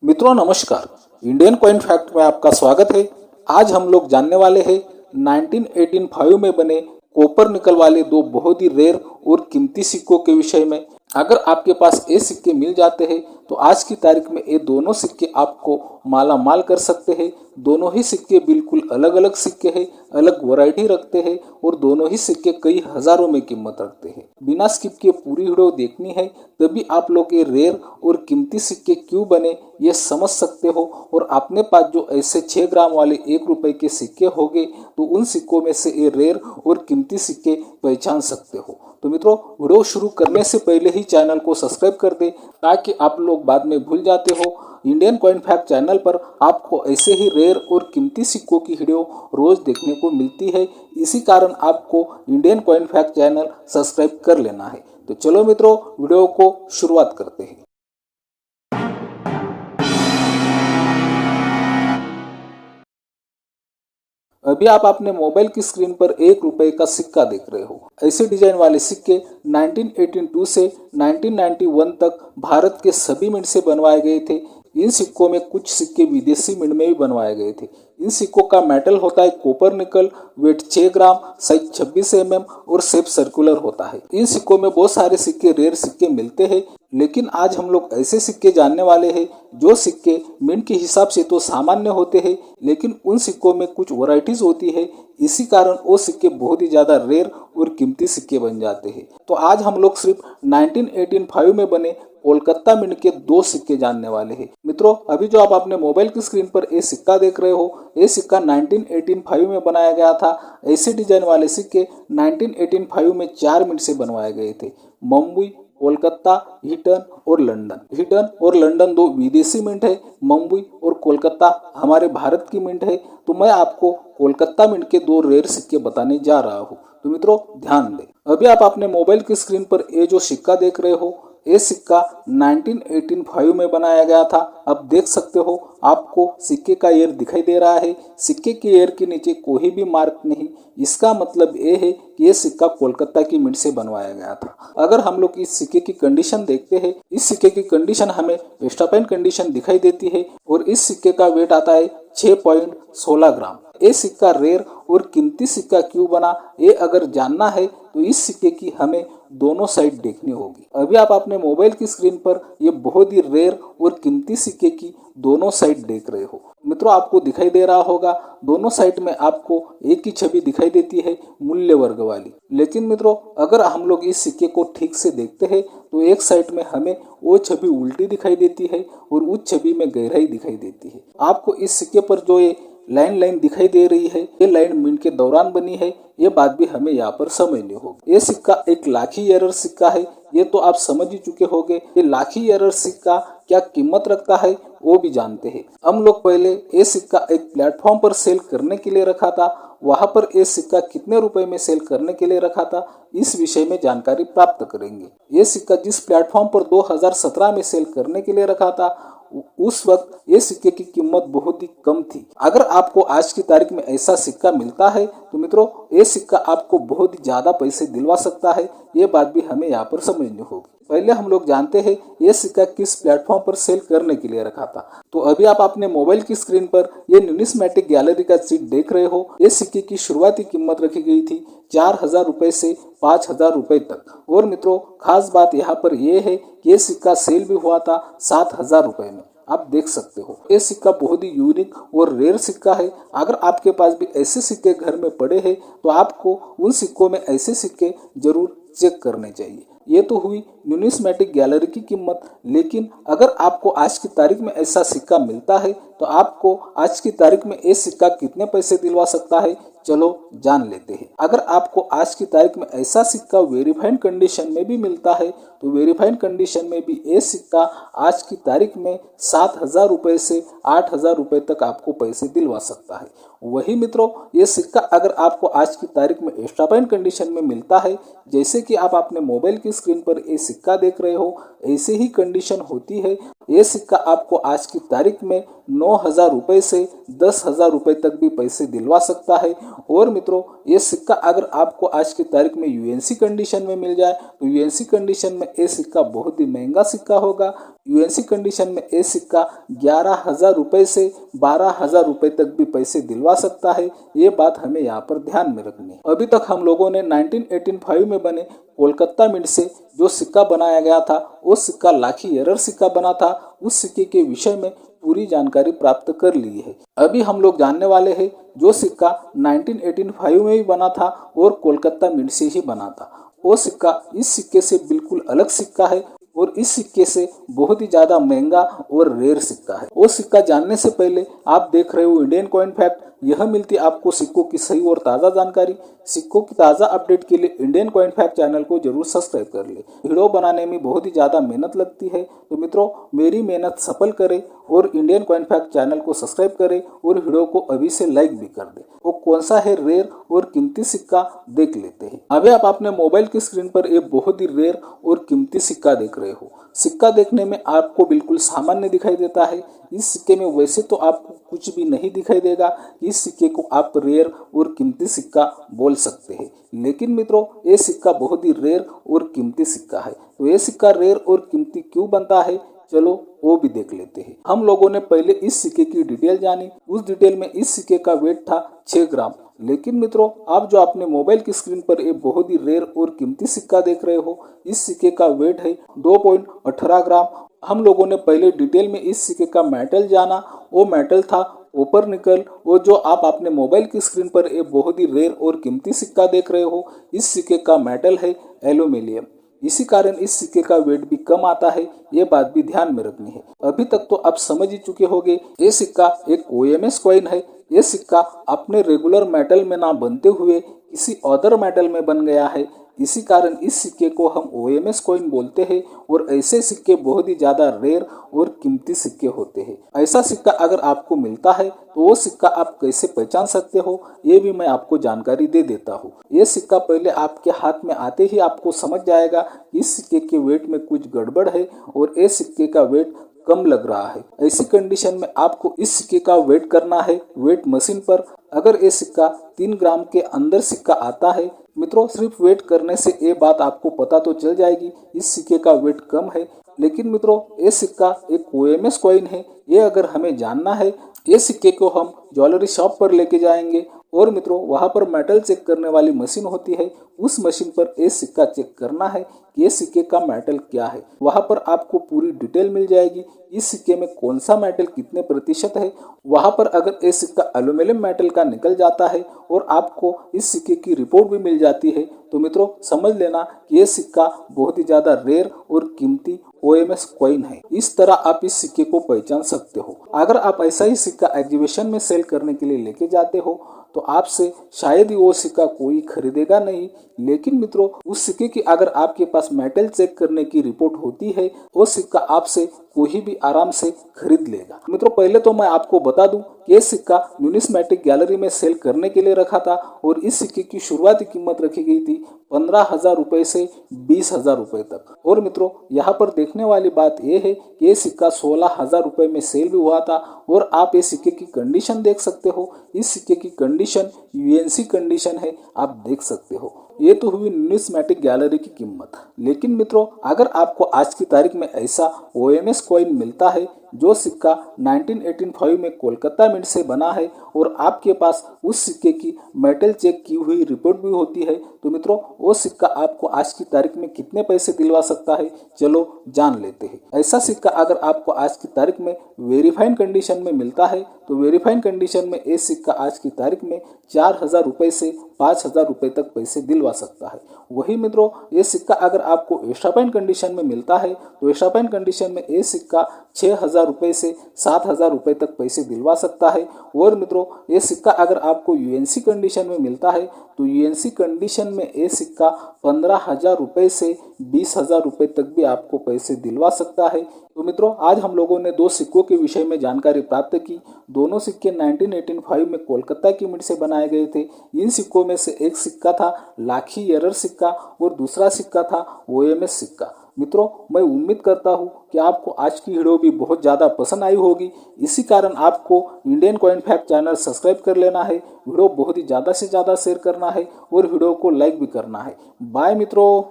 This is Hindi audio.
मित्रों नमस्कार। इंडियन कॉइन फैक्ट में आपका स्वागत है। आज हम लोग जानने वाले हैं 1985 में बने कॉपर निकल वाले दो बहुत ही रेयर और कीमती सिक्कों के विषय में। अगर आपके पास ये सिक्के मिल जाते हैं तो आज की तारीख में ये दोनों सिक्के आपको माला माल कर सकते हैं। दोनों ही सिक्के बिल्कुल अलग अलग सिक्के हैं, अलग वैरायटी रखते हैं और दोनों ही सिक्के कई हजारों में कीमत रखते हैं। बिना स्किप के पूरी वीडियो देखनी है तभी आप लोग ये रेयर और कीमती सिक्के क्यों बने ये समझ सकते हो। और अपने पास जो ऐसे 6 ग्राम वाले 1 रुपए के सिक्के होंगे तो उन सिक्कों में से ये रेयर और कीमती सिक्के पहचान सकते हो। तो मित्रों वीडियो शुरू करने से पहले ही चैनल को सब्सक्राइब कर दे ताकि आप लोग बाद में भूल जाते हो। इंडियन कॉइन फैक्ट चैनल पर आपको ऐसे ही रेयर और कीमती सिक्कों की वीडियो रोज देखने को मिलती है। इसी कारण आपको Indian coin fact channel subscribe कर लेना है। तो चलो मित्रों वीडियो को शुरुआत करते हैं। अभी आप अपने मोबाइल की स्क्रीन पर 1 रुपए का सिक्का देख रहे हो। ऐसे डिजाइन वाले सिक्के 1982 से 1991 तक भारत के सभी मिंट से बनवाए गए थे। इन सिक्कों में कुछ सिक्के विदेशी मिंट में भी बनवाए गए थे। इन सिक्कों का मेटल होता है कॉपर निकल, वेट 6 ग्राम, साइज 26 mm और शेप सर्कुलर होता है। इन सिक्कों में बहुत सारे सिक्के रेयर सिक्के मिलते हैं, लेकिन आज हम लोग ऐसे सिक्के जानने वाले हैं जो सिक्के मिंट के हिसाब से तो सामान्य होते हैं, लेकिन उन सिक्कों में कुछ वैरायटीज होती है। इसी कारण वो सिक्के बहुत ही ज्यादा रेयर और कीमती सिक्के बन जाते हैं। तो आज हम लोग सिर्फ 1985 में बने कोलकाता मिंट के 2 सिक्के जानने वाले हैं। मित्रों अभी जो आप अपने मोबाइल की स्क्रीन पर ये सिक्का देख रहे हो, ये सिक्का 1985 में बनाया गया था। ऐसे डिजाइन वाले सिक्के 1985 में 4 मिंट से बनवाए गए थे। मुंबई, कोलकाता, हीटन और लंदन। हीटन और लंदन 2 विदेशी मिंट है, मुंबई और कोलकाता हमारे भारत की मिंट है। तो मैं आपको कोलकाता मिंट के 2 रेयर सिक्के बताने जा रहा हूँ। तो मित्रों ध्यान दें। अभी आप अपने मोबाइल की स्क्रीन पर ये जो सिक्का देख रहे हो, ये सिक्का 1985 में बनाया गया था। अब देख सकते हो आपको सिक्के का ईयर दिखाई दे रहा है। सिक्के के ईयर के नीचे कोई भी मार्क नहीं। इसका मतलब ये है कि ये सिक्का कोलकाता की मिंट से बनवाया गया था। अगर हम लोग इस सिक्के की कंडीशन देखते हैं, इस सिक्के की कंडीशन हमें वेस्टापाइन कंडीशन दिखाई देती है और इस सिक्के का वेट आता है 6.16 ग्राम। ये सिक्का रेयर और कीमती सिक्का क्यों बना ये अगर जानना है तो इस सिक्के की हमें दोनों साइड देखनी होगी। अभी आप अपने मोबाइल की स्क्रीन पर ये बहुत ही रेयर और कीमती सिक्के की दोनों साइड देख रहे हो। मित्रों आपको दिखाई दे रहा होगा दोनों साइड में आपको एक ही छवि दिखाई देती है, मूल्य वर्ग वाली। लेकिन मित्रों अगर हम लोग इस सिक्के को ठीक से देखते हैं तो एक साइड में हमें वो छवि उल्टी दिखाई देती है और उस छवि में गहराई दिखाई देती है। आपको इस सिक्के पर जो ये लाइन दिखाई दे रही है, ये लाइन मिंट के दौरान बनी है। ये बात भी हमें यहाँ पर समझनी होगी। ये सिक्का एक लाखी एरर सिक्का है, ये तो आप समझ ही चुके होंगे। ये लाखी एरर सिक्का क्या कीमत रखता है वो भी जानते हैं। हम लोग पहले ये सिक्का एक प्लेटफॉर्म पर सेल करने के लिए रखा था। वहां पर ये सिक्का कितने रुपए में सेल करने के लिए रखा था इस विषय में जानकारी प्राप्त करेंगे। ये सिक्का जिस प्लेटफॉर्म पर 2017 में सेल करने के लिए रखा था उस वक्त ये सिक्के की कीमत बहुत ही कम थी। अगर आपको आज की तारीख में ऐसा सिक्का मिलता है तो मित्रों ये सिक्का आपको बहुत ही ज्यादा पैसे दिलवा सकता है। ये बात भी हमें यहाँ पर समझनी होगी। पहले हम लोग जानते हैं ये सिक्का किस प्लेटफॉर्म पर सेल करने के लिए रखा था। तो अभी आप अपने मोबाइल की स्क्रीन पर ये न्यूमिस्मेटिक गैलरी का सीट देख रहे हो। ये सिक्के की शुरुआती कीमत रखी गई थी 4000 रुपए से 5000 रुपए तक। और मित्रों खास बात यहाँ पर यह है कि ये सिक्का सेल भी हुआ था 7000 रुपए में। आप देख सकते हो ये सिक्का बहुत ही यूनिक और रेयर सिक्का है। अगर आपके पास भी ऐसे सिक्के घर में पड़े हैं तो आपको उन सिक्कों में ऐसे सिक्के जरूर चेक करने चाहिए। ये तो हुई न्यूमिस्मेटिक गैलरी की कीमत, लेकिन अगर आपको आज की तारीख में ऐसा सिक्का मिलता है तो आपको आज की तारीख में ये सिक्का कितने पैसे दिलवा सकता है चलो जान लेते हैं। अगर आपको आज की तारीख में ऐसा सिक्का वेरीफाइड कंडीशन में भी मिलता है तो वेरीफाइड कंडीशन में भी ये सिक्का आज की तारीख में 7000 रुपए से 8000 रुपए तक आपको पैसे दिलवा सकता है। वही मित्रों ये सिक्का अगर आपको आज की तारीख में एक्स्ट्रापाइन कंडीशन में मिलता है, जैसे कि आप अपने मोबाइल की स्क्रीन पर ये सिक्का देख रहे हो, ऐसे ही कंडीशन होती है। ये सिक्का आपको आज की तारीख में 9000 रुपए से 10,000 रुपए तक भी पैसे दिलवा सकता है। और मित्रों ये सिक्का अगर आपको आज की तारीख में यूएनसी कंडीशन में मिल जाए तो यूएनसी कंडीशन में ये सिक्का बहुत ही महंगा सिक्का होगा। यूएनसी कंडीशन में ये सिक्का 11,000 रुपये से 12,000 रुपये तक भी पैसे दिलवा सकता है। ये बात हमें यहाँ पर ध्यान में रखनी है। अभी तक हम लोगों ने 1985 में बने कोलकाता मिंट से जो सिक्का बनाया गया था वो सिक्का लाखी एरर सिक्का बना था। उस सिक्के के विषय में पूरी जानकारी प्राप्त कर ली है। अभी हम लोग जानने वाले हैं जो सिक्का 1985 में भी बना था और कोलकाता मिंट से ही बना था। वो सिक्का इस सिक्के से बिल्कुल अलग सिक्का है और इस सिक्के से बहुत ही ज्यादा महंगा और रेयर सिक्का है। वो सिक्का जानने से पहले आप देख रहे हो इंडियन कॉइन फैक्ट। यह मिलती है आपको सिक्कों की सही और ताज़ा जानकारी। सिक्कों की ताज़ा अपडेट के लिए इंडियन कॉइन फैक्ट चैनल को जरूर सब्सक्राइब कर ले। वीडियो बनाने में बहुत ही ज़्यादा मेहनत लगती है, तो मित्रों मेरी मेहनत सफल करें और इंडियन कॉइन फैक्ट चैनल को सब्सक्राइब करें और वीडियो को अभी से लाइक भी कर दे। वो कौन सा है रेयर और कीमती सिक्का देख लेते हैं। अभी आप अपने मोबाइल की स्क्रीन पर एक बहुत ही रेयर और कीमती सिक्का देख रहे हो। सिक्का देखने में आपको बिल्कुल सामान्य दिखाई देता है। इस सिक्के में वैसे तो आपको कुछ भी नहीं दिखाई देगा। इस सिक्के को आप रेयर और कीमती सिक्का बोल सकते हैं, लेकिन मित्रों ये सिक्का बहुत ही रेयर और कीमती सिक्का है। तो ये सिक्का रेयर और कीमती क्यों बनता है, चलो वो भी देख लेते हैं। हम लोगों ने पहले इस सिक्के की डिटेल जानी। उस डिटेल में इस सिक्के का वेट था 6 ग्राम। लेकिन मित्रों आप जो अपने मोबाइल की स्क्रीन पर एक बहुत ही रेयर और कीमती सिक्का देख रहे हो, इस सिक्के का वेट है 2.18 ग्राम। हम लोगों ने पहले डिटेल में इस सिक्के का मेटल जाना। वो मेटल था कॉपर निकल। वो जो आप अपने मोबाइल की स्क्रीन पर एक बहुत ही रेयर और कीमती सिक्का देख रहे हो, इस सिक्के का मेटल है एल्यूमिनियम। इसी कारण इस सिक्के का वेट भी कम आता है। ये बात भी ध्यान में रखनी है। अभी तक तो आप समझ ही चुके होंगे ये सिक्का एक ओएमएस कॉइन है। ये सिक्का अपने रेगुलर मेटल में ना बनते हुए किसी अदर मेटल में बन गया है। इसी कारण इस सिक्के को हम ओएमएस कॉइन बोलते हैं और ऐसे सिक्के बहुत ही ज्यादा रेयर और कीमती सिक्के होते हैं। ऐसा सिक्का अगर आपको मिलता है तो वो सिक्का आप कैसे पहचान सकते हो, ये भी मैं आपको जानकारी दे देता हूँ। ये सिक्का पहले आपके हाथ में आते ही आपको समझ जाएगा इस सिक्के के वेट में कुछ गड़बड़ है और इस सिक्के का वेट कम लग रहा है। ऐसी कंडीशन में आपको इस सिक्के का वेट करना है वेट मशीन पर। अगर ये सिक्का 3 ग्राम के अंदर सिक्का आता है, मित्रों सिर्फ वेट करने से ये बात आपको पता तो चल जाएगी इस सिक्के का वेट कम है। लेकिन मित्रों ये सिक्का एक ओएमएस कॉइन है, ये अगर हमें जानना है, ये सिक्के को हम ज्वेलरी शॉप पर लेके जाएंगे और मित्रों वहां पर मेटल चेक करने वाली मशीन होती है। उस मशीन पर ये सिक्का चेक करना है कि ये सिक्के का मेटल क्या है। वहां पर आपको पूरी डिटेल मिल जाएगी इस सिक्के में कौन सा मेटल कितने प्रतिशत है। वहां पर अगर ये सिक्का एल्यूमिनियम मेटल का निकल जाता है और आपको इस सिक्के की रिपोर्ट भी मिल जाती है, तो मित्रों समझ लेना कि ये सिक्का बहुत ही ज्यादा रेयर और कीमती ओएमएस कॉइन है। इस तरह आप इस सिक्के को पहचान सकते हो। अगर आप ऐसा ही सिक्का एग्जीबिशन में सेल करने के लिए लेके जाते हो तो आपसे शायद ही वो सिक्का कोई खरीदेगा नहीं। लेकिन मित्रों उस सिक्के की अगर आपके पास मेटल चेक करने की रिपोर्ट होती है, वो सिक्का आपसे कोई भी आराम से खरीद लेगा। मित्रों पहले तो मैं आपको बता दूं कि ये सिक्का न्यूमिस्मेटिक गैलरी में सेल करने के लिए रखा था और इस सिक्के की शुरुआती कीमत रखी गई थी 15,000 रुपए से 20,000 रुपए तक। और मित्रों यहाँ पर देखने वाली बात यह है कि ये सिक्का 16,000 रुपए में सेल भी हुआ था। और आप ये सिक्के की कंडीशन देख सकते हो। इस सिक्के की कंडीशन यूएनसी कंडीशन है, आप देख सकते हो। ये तो हुई न्यूमिस्मेटिक गैलरी की कीमत। लेकिन मित्रों अगर आपको आज की तारीख में ऐसा ओएमएस कॉइन मिलता है जो सिक्का 1985 में कोलकाता मिंट से बना है और आपके पास उस सिक्के की मेटल चेक की हुई रिपोर्ट भी होती है, तो मित्रों वो सिक्का आपको आज की तारीख में कितने पैसे दिलवा सकता है, चलो जान लेते हैं। ऐसा सिक्का अगर आपको आज की तारीख में वेरीफाइड कंडीशन में मिलता है तो वेरीफाइड कंडीशन में ये सिक्का आज की तारीख में 4,000 रुपए से 5,000 रुपए तक पैसे दिलवा सकता है। वही मित्रों ये सिक्का अगर आपको एक्स्ट्रापाइन कंडीशन में मिलता है तो एक्स्ट्रापाइन कंडीशन में ये सिक्का 6,000 रुपए से 7,000 रुपए तक पैसे दिलवा सकता है। और मित्रों ये सिक्का अगर आपको यूएनसी कंडीशन में मिलता है तो यूएनसी कंडीशन में ये सिक्का 15,000 रुपए से 20,000 रुपए तक भी आपको पैसे दिलवा सकता है। तो मित्रों आज हम लोगों ने 2 सिक्कों के विषय में जानकारी प्राप्त की। दोनों सिक्के 1985 में कोलकाता की मिंट से बनाए गए थे। इन सिक्कों में से एक सिक्का था लाखी एरर सिक्का और दूसरा सिक्का था ओएमएस सिक्का। मित्रों, मैं उम्मीद करता हूँ कि आपको आज की वीडियो भी बहुत ज़्यादा पसंद आई होगी। इसी कारण आपको Indian coin fact channel subscribe कर लेना है, वीडियो बहुत ही ज़्यादा से ज़्यादा शेयर करना है और वीडियो को लाइक भी करना है। बाय मित्रों।